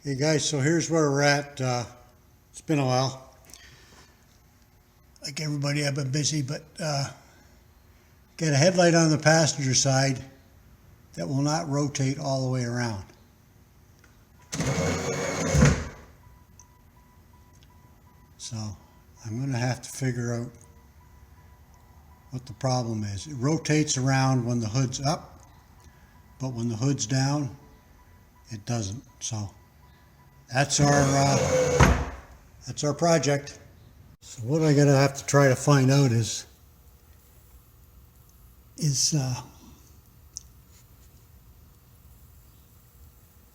Hey guys, so here's where we're at. It's been a while. Like everybody, I've been busy, but got a headlight on the passenger side that will not rotate all the way around. So I'm going to have to figure out what the problem is. It rotates around when the hood's up, but when the hood's down, it doesn't. So that's our project. So what I gotta have to try to find out is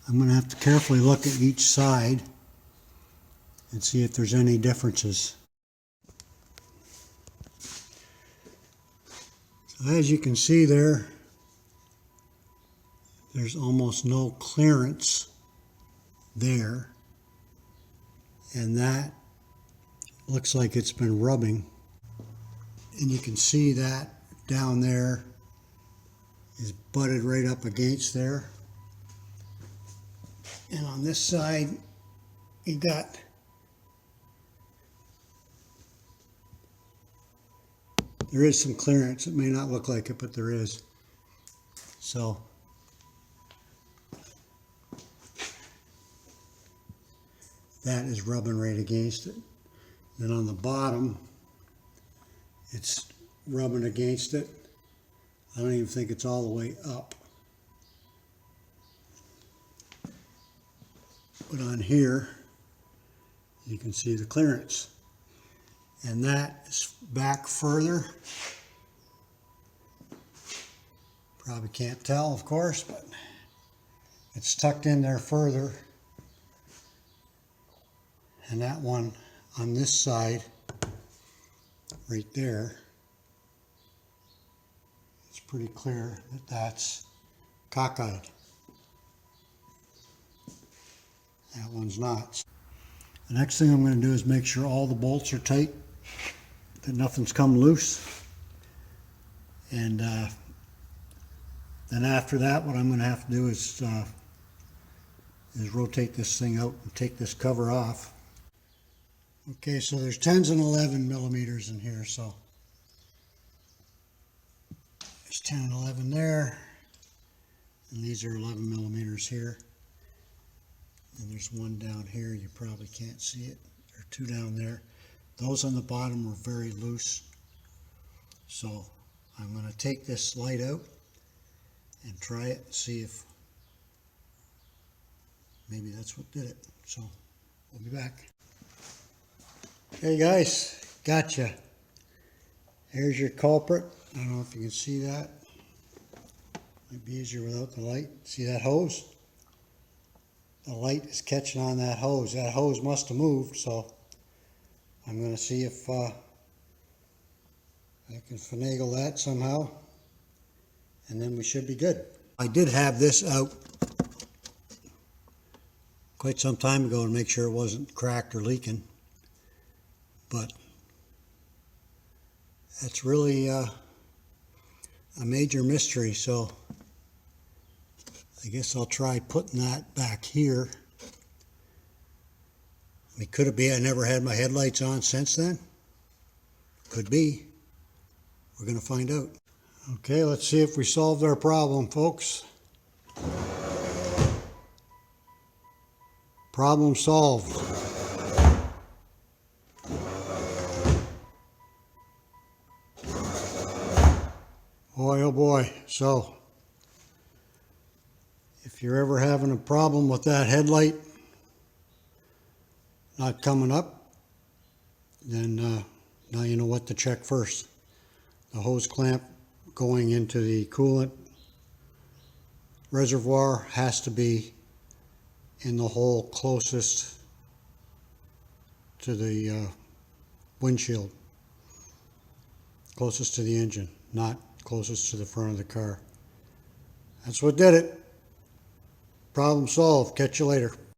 I'm gonna have to carefully look at each side and see if there's any differences. So as you can see there's almost no clearance there, and that looks like it's been rubbing, and you can see that down there is butted right up against there, and on this side you got there is some clearance. It may not look like it, but there is. So that is rubbing right against it. Then on the bottom, it's rubbing against it. I don't even think it's all the way up. But on here, you can see the clearance. And that is back further. Probably can't tell, of course, but it's tucked in there further. And that one on this side, right there, it's pretty clear that that's cockeyed. That one's not. The next thing I'm going to do is make sure all the bolts are tight, that nothing's come loose. And then after that, what I'm going to have to do is rotate this thing out and take this cover off. Okay, so there's 10s and 11 millimeters in here, so there's 10 and 11 there, and these are 11 millimeters here, and there's one down here. You probably can't see it. There are two down there. Those on the bottom are very loose, so I'm going to take this light out and try it and see if maybe that's what did it. So we'll be back. Hey guys, gotcha. Here's your culprit. I don't know if you can see that. Might be easier without the light. See that hose? The light is catching on that hose. That hose must have moved, so I'm going to see if I can finagle that somehow, and then we should be good. I did have this out quite some time ago to make sure it wasn't cracked or leaking. But that's really a major mystery, so I guess I'll try putting that back here. I mean, could it be I never had my headlights on since then? Could be. We're going to find out. Okay, let's see if we solved our problem, folks. Problem solved. Boy, oh boy. So, if you're ever having a problem with that headlight not coming up, then now you know what to check first. The hose clamp going into the coolant reservoir has to be in the hole closest to the windshield, closest to the engine, not closest to the front of the car. That's what did it. Problem solved. Catch you later.